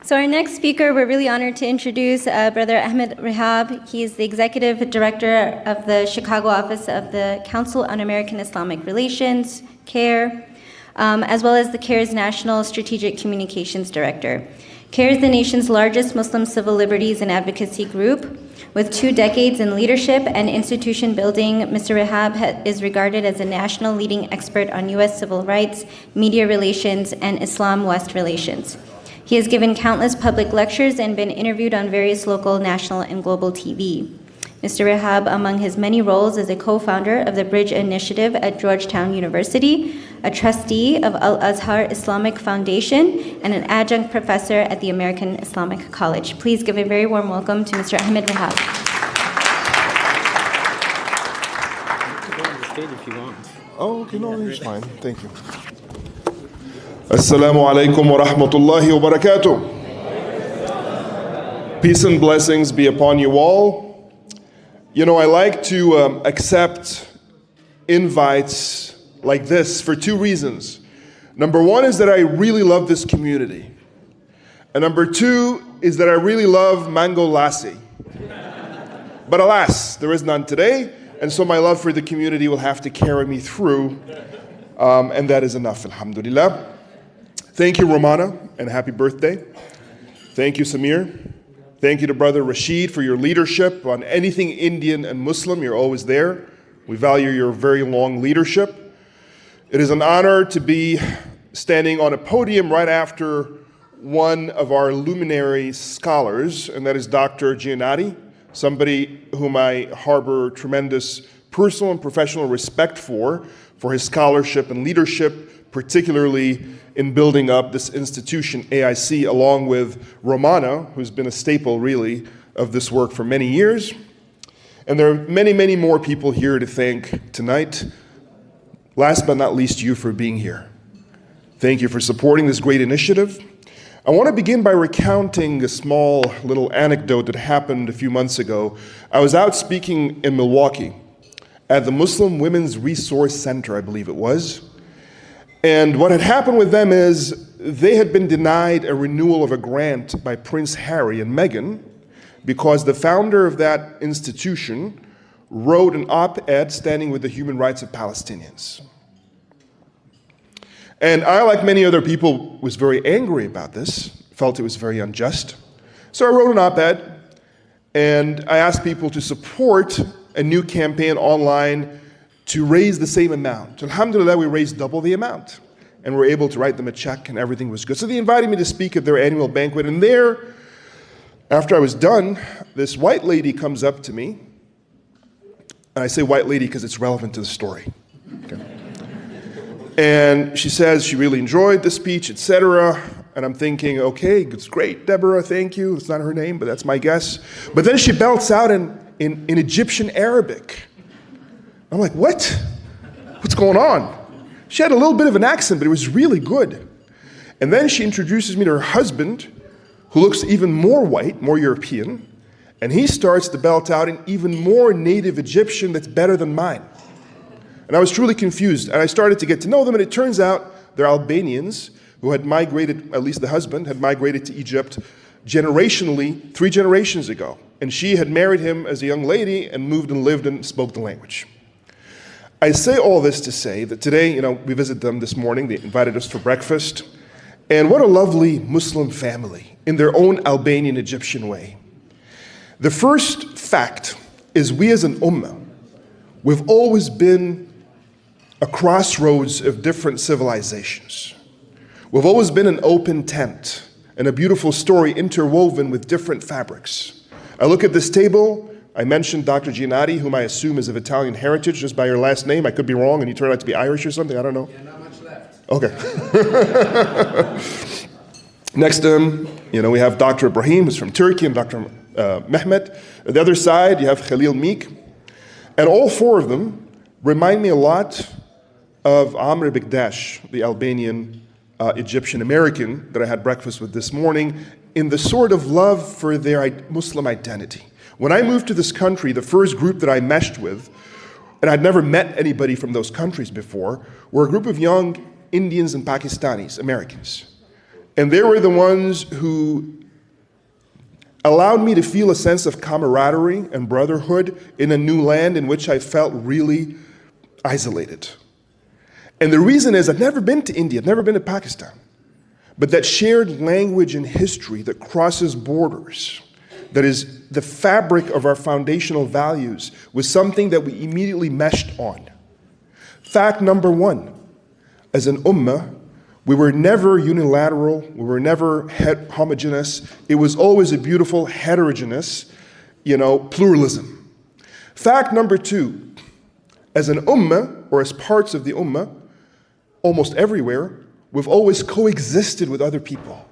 So our next speaker, we're really honored to introduce Brother Ahmed Rehab. He is the Executive Director of the Chicago office of the Council on American-Islamic Relations, CAIR, as well as the CAIR's National Strategic Communications Director. CAIR is the nation's largest Muslim civil liberties and advocacy group. With 2 decades in leadership and institution building, Mr. Rehab is regarded as a national leading expert on U.S. civil rights, media relations, and Islam-West relations. He has given countless public lectures and been interviewed on various local, national, and global TV. Mr. Rehab, among his many roles, is a co-founder of the Bridge Initiative at Georgetown University, a trustee of Al-Azhar Islamic Foundation, and an adjunct professor at the American Islamic College. Please give a very warm welcome to Mr. Ahmed Rehab. You can go on the stage if you want. Oh, okay, no, it's fine. Thank you. Assalamu alaikum wa rahmatullahi wa barakatuh. Peace and blessings be upon you all. You know, I like to accept invites like this for 2 reasons. Number 1 is that I really love this community. And number 2 is that I really love mango lassi. But alas, there is none today, and so my love for the community will have to carry me through, and that is enough, alhamdulillah. Thank you, Romana, and happy birthday. Thank you, Samir. Thank you to Brother Rashid for your leadership on anything Indian and Muslim. You're always there. We value your very long leadership. It is an honor to be standing on a podium right after one of our luminary scholars, and that is Dr. Giannotti, somebody whom I harbor tremendous personal and professional respect for his scholarship and leadership, particularly in building up this institution, AIC, along with Romana, who's been a staple, really, of this work for many years. And there are many, many more people here to thank tonight. Last but not least, you for being here. Thank you for supporting this great initiative. I want to begin by recounting a small little anecdote that happened a few months ago. I was out speaking in Milwaukee at the Muslim Women's Resource Center, I believe it was. And what had happened with them is they had been denied a renewal of a grant by Prince Harry and Meghan because the founder of that institution wrote an op-ed standing with the human rights of Palestinians. And I, like many other people, was very angry about this, felt it was very unjust. So I wrote an op-ed, and I asked people to support a new campaign online to raise the same amount. Alhamdulillah, we raised double the amount, and we were able to write them a check, and everything was good. So they invited me to speak at their annual banquet, and there, after I was done, this white lady comes up to me, and I say white lady because it's relevant to the story. Okay. And she says she really enjoyed the speech, etc. And I'm thinking, okay, it's great, Deborah, thank you. It's not her name, but that's my guess. But then she belts out in Egyptian Arabic. I'm like, what? What's going on? She had a little bit of an accent, but it was really good. And then she introduces me to her husband, who looks even more white, more European, and he starts to belt out in even more native Egyptian that's better than mine. And I was truly confused, and I started to get to know them, and it turns out they're Albanians who had migrated, at least the husband, had migrated to Egypt generationally 3 generations ago. And she had married him as a young lady and moved and lived and spoke the language. I say all this to say that today, we visited them this morning. They invited us for breakfast. And what a lovely Muslim family in their own Albanian Egyptian way. The first fact is we as an ummah, we've always been a crossroads of different civilizations. We've always been an open tent and a beautiful story interwoven with different fabrics. I look at this table. I mentioned Dr. Giannotti, whom I assume is of Italian heritage, just by your last name. I could be wrong, and you turn out to be Irish or something. I don't know. Yeah, not much left. Okay. Next to him, we have Dr. Ibrahim, who's from Turkey, and Dr. Mehmet. On the other side, you have Khalil Meek. And all 4 of them remind me a lot of Amr Bekdash, the Albanian Egyptian American that I had breakfast with this morning, in the sort of love for their Muslim identity. When I moved to this country, the first group that I meshed with, and I'd never met anybody from those countries before, were a group of young Indians and Pakistanis, Americans. And they were the ones who allowed me to feel a sense of camaraderie and brotherhood in a new land in which I felt really isolated. And the reason is I've never been to India, I've never been to Pakistan. But that shared language and history that crosses borders, that is the fabric of our foundational values, was something that we immediately meshed on. Fact number one, as an ummah, we were never unilateral, we were never homogeneous. It was always a beautiful heterogeneous, pluralism. Fact number two, as an ummah, or as parts of the ummah, almost everywhere, we've always coexisted with other people.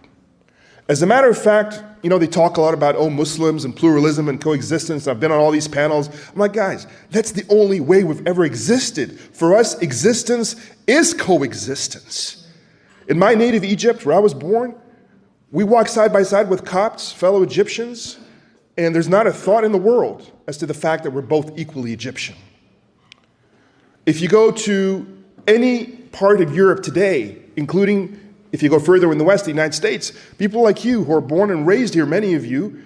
As a matter of fact, they talk a lot about, Muslims and pluralism and coexistence. I've been on all these panels. I'm like, guys, that's the only way we've ever existed. For us, existence is coexistence. In my native Egypt, where I was born, we walk side by side with Copts, fellow Egyptians, and there's not a thought in the world as to the fact that we're both equally Egyptian. If you go to any part of Europe today, including if you go further in the West, the United States, people like you who are born and raised here, many of you,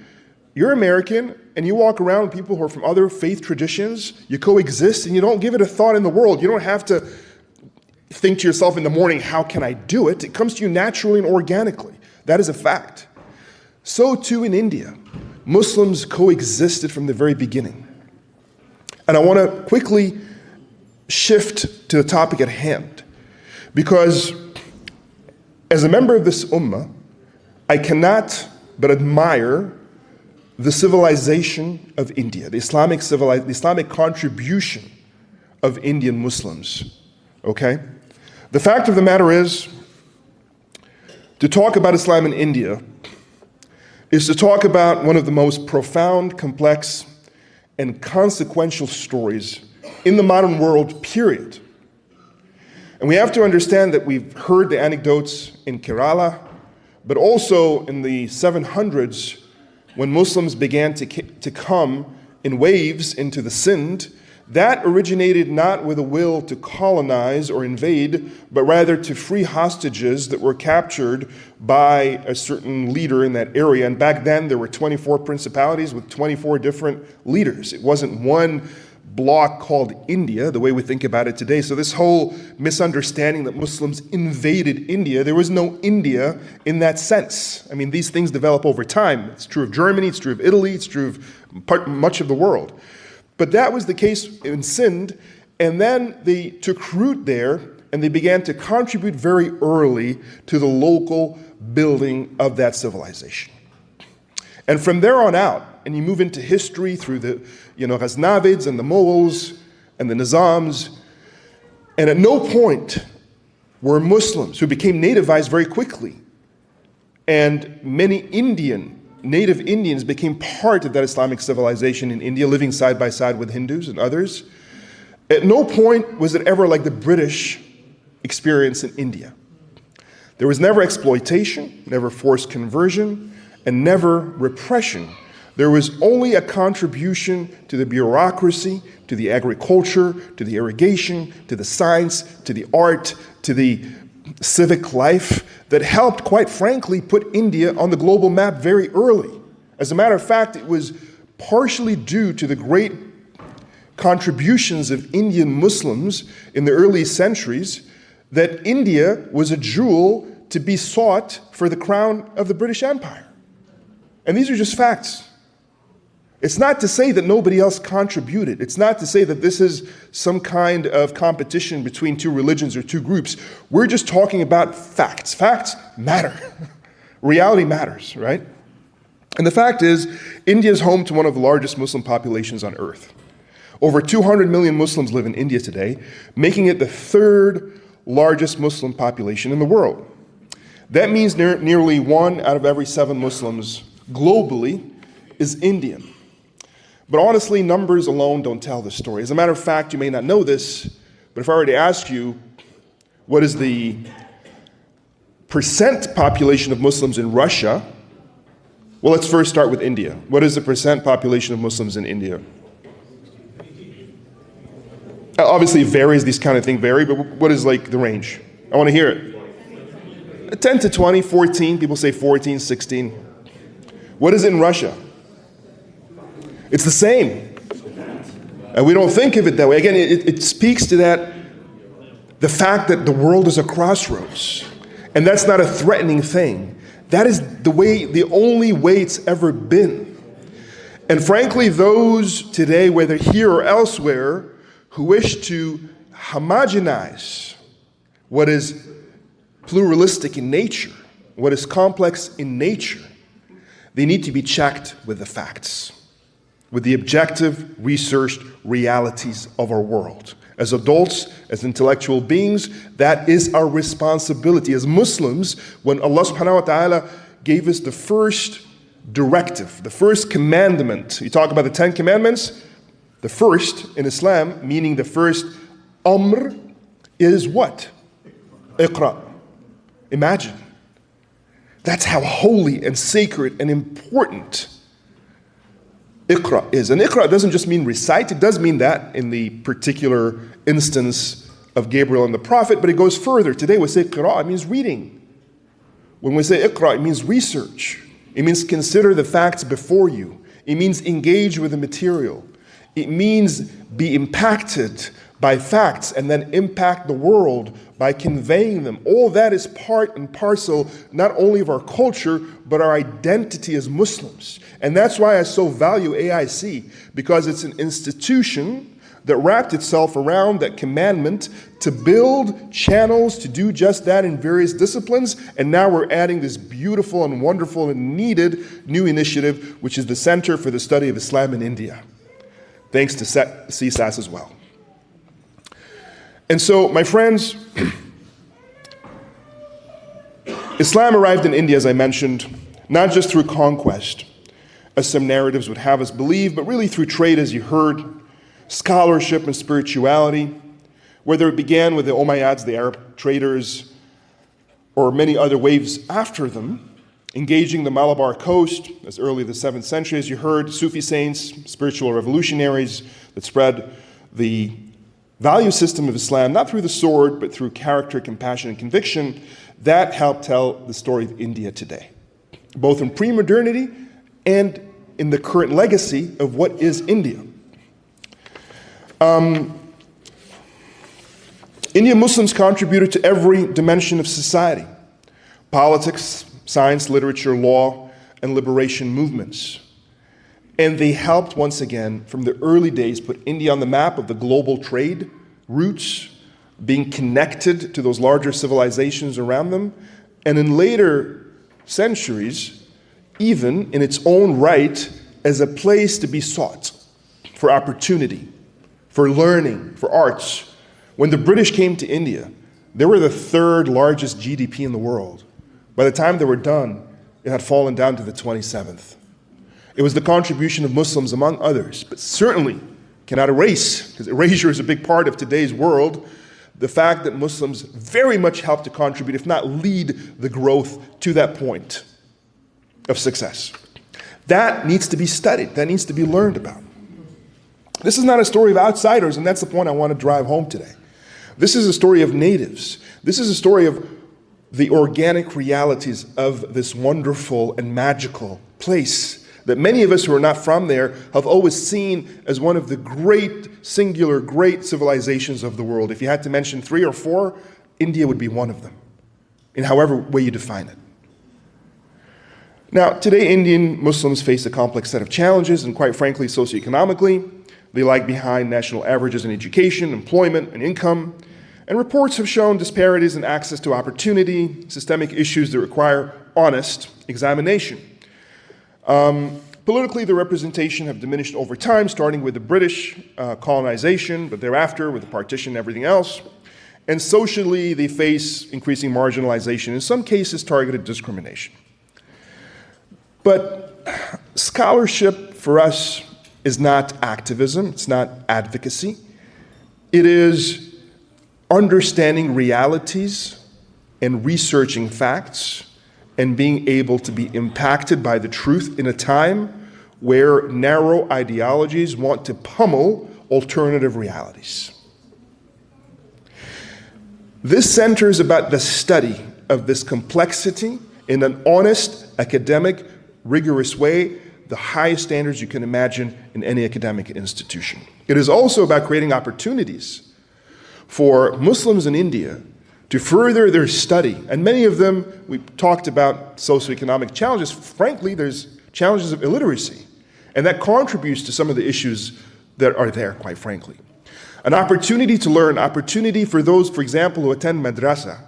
you're American, and you walk around with people who are from other faith traditions, you coexist, and you don't give it a thought in the world. You don't have to think to yourself in the morning, how can I do it? It comes to you naturally and organically. That is a fact. So too in India. Muslims coexisted from the very beginning. And I want to quickly shift to the topic at hand, because as a member of this ummah, I cannot but admire the civilization of India, the Islamic contribution of Indian Muslims. Okay? The fact of the matter is, to talk about Islam in India is to talk about one of the most profound, complex, and consequential stories in the modern world, period. And we have to understand that we've heard the anecdotes in Kerala, but also in the 700s, when Muslims began to come in waves into the Sindh. That originated not with a will to colonize or invade, but rather to free hostages that were captured by a certain leader in that area. And back then, there were 24 principalities with 24 different leaders. It wasn't one block called India, the way we think about it today. So this whole misunderstanding that Muslims invaded India, there was no India in that sense. I mean, these things develop over time. It's true of Germany, it's true of Italy, it's true of much of the world. But that was the case in Sindh, and then they took root there, and they began to contribute very early to the local building of that civilization. And from there on out, and you move into history through the Ghaznavids and the Mughals and the Nizams, and at no point were Muslims who became nativized very quickly, and many native Indians became part of that Islamic civilization in India, living side by side with Hindus and others. At no point was it ever like the British experience in India. There was never exploitation, never forced conversion, and never repression. There was only a contribution to the bureaucracy, to the agriculture, to the irrigation, to the science, to the art, to the civic life that helped, quite frankly, put India on the global map very early. As a matter of fact, it was partially due to the great contributions of Indian Muslims in the early centuries that India was a jewel to be sought for the crown of the British Empire. And these are just facts. It's not to say that nobody else contributed. It's not to say that this is some kind of competition between two religions or two groups. We're just talking about facts. Facts matter. Reality matters, right? And the fact is, India is home to one of the largest Muslim populations on earth. Over 200 million Muslims live in India today, making it the third largest Muslim population in the world. That means nearly 1 out of every 7 Muslims globally is Indian. But honestly, numbers alone don't tell the story. As a matter of fact, you may not know this, but if I were to ask you, what is the percent population of Muslims in Russia? Well, let's first start with India. What is the percent population of Muslims in India? Obviously, it varies, these kind of things vary, but what is like the range? I want to hear it. 10 to 20, 14, people say 14, 16. What is it in Russia? It's the same. And we don't think of it that way. Again, it speaks to that, the fact that the world is a crossroads. And that's not a threatening thing. That is the only way it's ever been. And frankly, those today, whether here or elsewhere, who wish to homogenize what is pluralistic in nature, what is complex in nature, they need to be checked with the facts, with the objective, researched realities of our world. As adults, as intellectual beings, that is our responsibility. As Muslims, when Allah subhanahu wa ta'ala gave us the first directive, the first commandment, you talk about the 10 commandments, the first in Islam, meaning the first amr, is what? Iqra. Imagine. That's how holy and sacred and important Iqra is. And Iqra doesn't just mean recite, it does mean that in the particular instance of Gabriel and the prophet, but it goes further. Today we say qira, it means reading. When we say Iqra, it means research. It means consider the facts before you. It means engage with the material. It means be impacted by facts and then impact the world by conveying them. All that is part and parcel not only of our culture, but our identity as Muslims. And that's why I so value AIC, because it's an institution that wrapped itself around that commandment to build channels to do just that in various disciplines. And now we're adding this beautiful and wonderful and needed new initiative, which is the Center for the Study of Islam in India, thanks to CSAS as well. And so, my friends, Islam arrived in India, as I mentioned, not just through conquest, as some narratives would have us believe, but really through trade, as you heard, scholarship and spirituality, whether it began with the Umayyads, the Arab traders, or many other waves after them, engaging the Malabar coast as early as the 7th century, as you heard, Sufi saints, spiritual revolutionaries that spread the value system of Islam, not through the sword, but through character, compassion, and conviction, that helped tell the story of India today, both in pre-modernity and in the current legacy of what is India. Indian Muslims contributed to every dimension of society: politics, science, literature, law, and liberation movements. And they helped, once again, from the early days, put India on the map of the global trade routes, being connected to those larger civilizations around them, and in later centuries, even in its own right, as a place to be sought for opportunity, for learning, for arts. When the British came to India, they were the 3rd largest GDP in the world. By the time they were done, it had fallen down to the 27th. It was the contribution of Muslims, among others, but certainly cannot erase, because erasure is a big part of today's world, the fact that Muslims very much helped to contribute, if not lead the growth to that point of success. That needs to be studied. That needs to be learned about. This is not a story of outsiders, and that's the point I want to drive home today. This is a story of natives. This is a story of the organic realities of this wonderful and magical place that many of us who are not from there have always seen as one of the great, singular, great civilizations of the world. If you had to mention 3 or 4, India would be one of them, in however way you define it. Now, today Indian Muslims face a complex set of challenges, and quite frankly, socioeconomically, they lag behind national averages in education, employment, and income. And reports have shown disparities in access to opportunity, systemic issues that require honest examination. Politically, the representation have diminished over time, starting with the British colonization, but thereafter with the partition and everything else. And socially, they face increasing marginalization, in some cases targeted discrimination. But scholarship for us is not activism, it's not advocacy. It is understanding realities and researching facts and being able to be impacted by the truth in a time where narrow ideologies want to pummel alternative realities. This center is about the study of this complexity in an honest, academic, rigorous way, the highest standards you can imagine in any academic institution. It is also about creating opportunities for Muslims in India to further their study. And many of them, we talked about socioeconomic challenges. Frankly, there's challenges of illiteracy. And that contributes to some of the issues that are there, quite frankly. An opportunity to learn, opportunity for those, for example, who attend madrasa.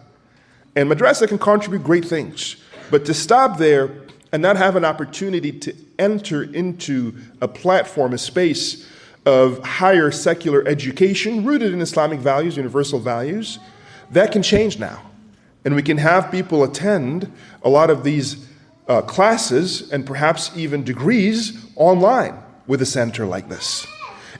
And madrasa can contribute great things. But to stop there and not have an opportunity to enter into a platform, a space of higher secular education rooted in Islamic values, universal values, that can change now. And we can have people attend a lot of these classes and perhaps even degrees online with a center like this.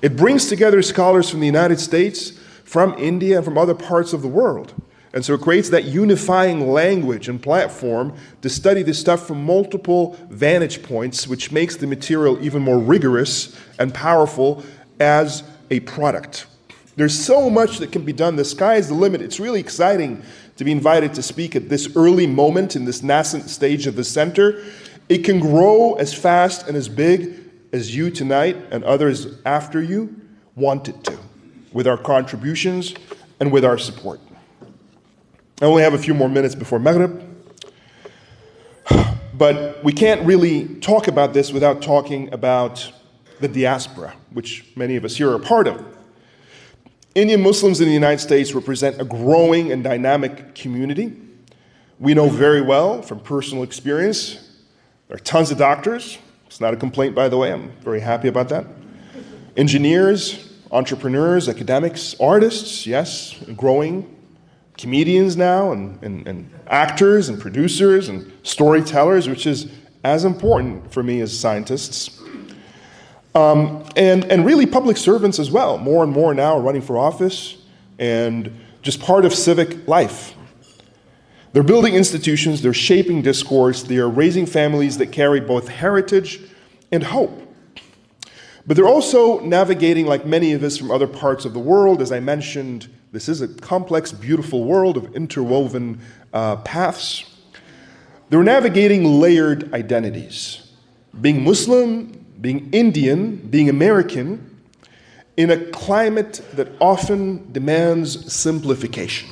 It brings together scholars from the United States, from India, and from other parts of the world. And so it creates that unifying language and platform to study this stuff from multiple vantage points, which makes the material even more rigorous and powerful as a product. There's so much that can be done. The sky is the limit. It's really exciting to be invited to speak at this early moment in this nascent stage of the center. It can grow as fast and as big as you tonight and others after you want it to, with our contributions and with our support. I only have a few more minutes before Maghrib, but we can't really talk about this without talking about the diaspora, which many of us here are a part of. Indian Muslims in the United States represent a growing and dynamic community. We know very well from personal experience, there are tons of doctors. It's not a complaint, by the way. I'm very happy about that. Engineers, entrepreneurs, academics, artists, yes, growing. Comedians now, and actors, and producers, and storytellers, which is as important for me as scientists. And really public servants as well. More and more now running for office and just part of civic life. They're building institutions, they're shaping discourse, they are raising families that carry both heritage and hope. But they're also navigating, like many of us from other parts of the world. As I mentioned, this is a complex, beautiful world of interwoven paths. They're navigating layered identities. Being Muslim, being Indian, being American, in a climate that often demands simplification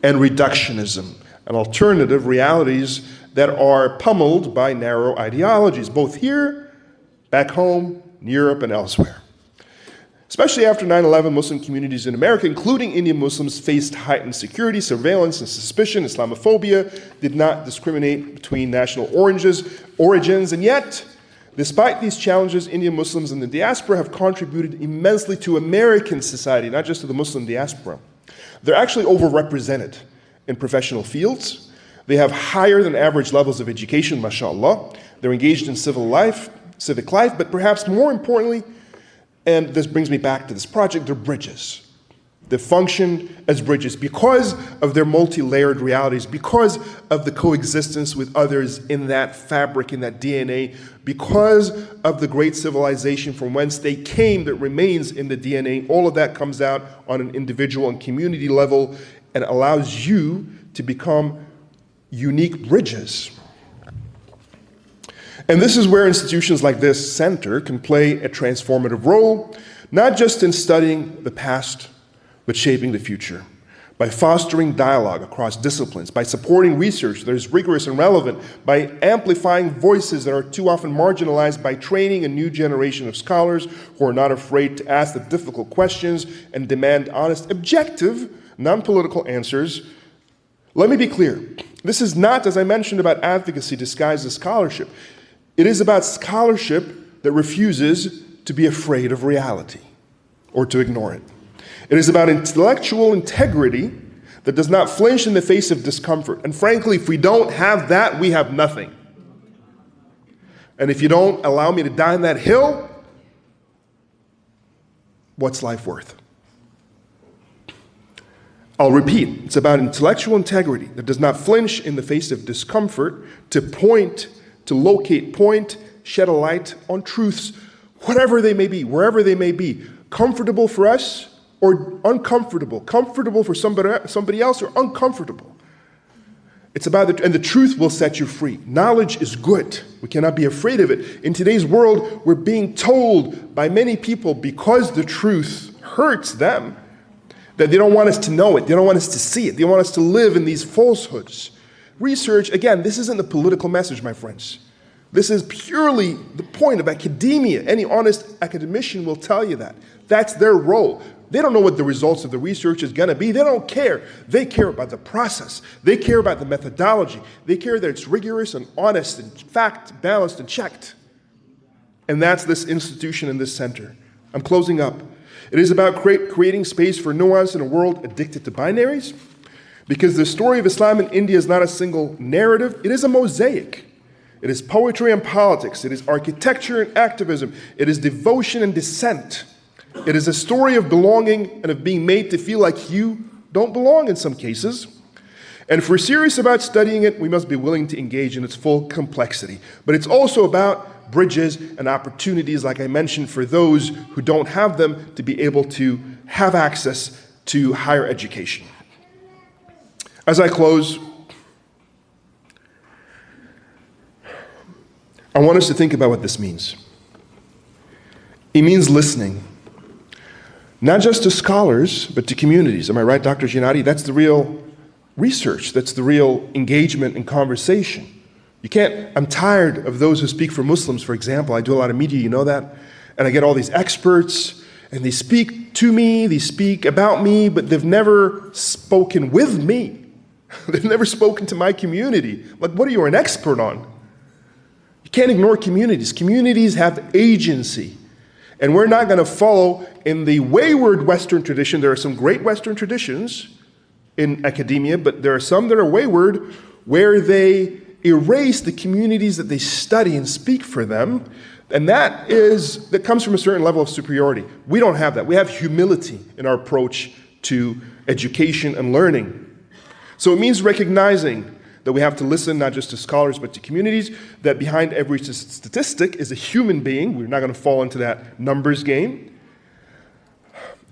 and reductionism and alternative realities that are pummeled by narrow ideologies, both here, back home, in Europe, and elsewhere. Especially after 9/11, Muslim communities in America, including Indian Muslims, faced heightened security, surveillance, and suspicion. Islamophobia did not discriminate between national origins, and yet, despite these challenges, Indian Muslims in the diaspora have contributed immensely to American society, not just to the Muslim diaspora. They're actually overrepresented in professional fields. They have higher than average levels of education, mashallah. They're engaged in civic life, but perhaps more importantly, and this brings me back to this project, they're bridges. They function as bridges because of their multi-layered realities, because of the coexistence with others in that fabric, in that DNA, because of the great civilization from whence they came that remains in the DNA. All of that comes out on an individual and community level and allows you to become unique bridges. And this is where institutions like this center can play a transformative role, not just in studying the past, but shaping the future, by fostering dialogue across disciplines, by supporting research that is rigorous and relevant, by amplifying voices that are too often marginalized, by training a new generation of scholars who are not afraid to ask the difficult questions and demand honest, objective, non-political answers. Let me be clear. This is not, as I mentioned, about advocacy disguised as scholarship. It is about scholarship that refuses to be afraid of reality or to ignore it. It is about intellectual integrity that does not flinch in the face of discomfort. And frankly, if we don't have that, we have nothing. And if you don't allow me to die on that hill, what's life worth? I'll repeat, it's about intellectual integrity that does not flinch in the face of discomfort to point, to locate, point, shed a light on truths, whatever they may be, wherever they may be, comfortable for us or uncomfortable, comfortable for somebody else or uncomfortable. It's about and the truth will set you free. Knowledge is good. We cannot be afraid of it. In today's world, we're being told by many people, because the truth hurts them, that they don't want us to know it. They don't want us to see it. They want us to live in these falsehoods. Research, again, this isn't a political message, my friends. This is purely the point of academia. Any honest academician will tell you that. That's their role. They don't know what the results of the research is going to be. They don't care. They care about the process. They care about the methodology. They care that it's rigorous and honest and fact balanced and checked. And that's this institution and this center. I'm closing up. It is about creating space for nuance in a world addicted to binaries, because the story of Islam in India is not a single narrative. It is a mosaic. It is poetry and politics. It is architecture and activism. It is devotion and dissent. It is a story of belonging and of being made to feel like you don't belong in some cases. And if we're serious about studying it, we must be willing to engage in its full complexity. But it's also about bridges and opportunities, like I mentioned, for those who don't have them to be able to have access to higher education. As I close, I want us to think about what this means. It means listening, not just to scholars, but to communities. Am I right, Dr. Giannotti? That's the real research. That's the real engagement and conversation. You can't, I'm tired of those who speak for Muslims, for example. I do a lot of media, you know that? And I get all these experts, and they speak to me, they speak about me, but they've never spoken with me. They've never spoken to my community. Like, what are you an expert on? You can't ignore communities. Communities have agency. And we're not going to follow in the wayward Western tradition. There are some great Western traditions in academia, but there are some that are wayward, where they erase the communities that they study and speak for them. And that comes from a certain level of superiority. We don't have that. We have humility in our approach to education and learning. So it means recognizing that we have to listen not just to scholars but to communities, that behind every statistic is a human being. We're not going to fall into that numbers game.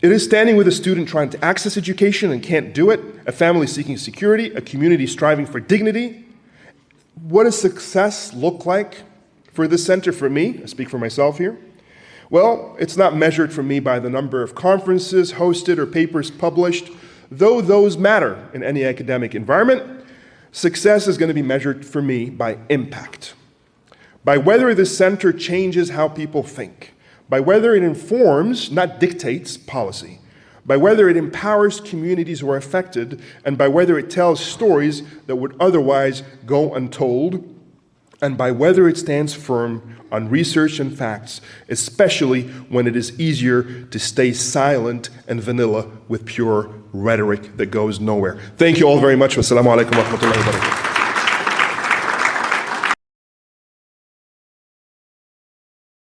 It is standing with a student trying to access education and can't do it, a family seeking security, a community striving for dignity. What does success look like for this center for me? I speak for myself here. Well, it's not measured for me by the number of conferences hosted or papers published, though those matter in any academic environment. Success is going to be measured for me by impact, by whether the center changes how people think, by whether it informs, not dictates, policy, by whether it empowers communities who are affected, and by whether it tells stories that would otherwise go untold, and by whether it stands firm on research and facts, especially when it is easier to stay silent and vanilla with pure rhetoric that goes nowhere. Thank you all very much. Wassalamu alaikum wa rahmatullahi wa barakatuh.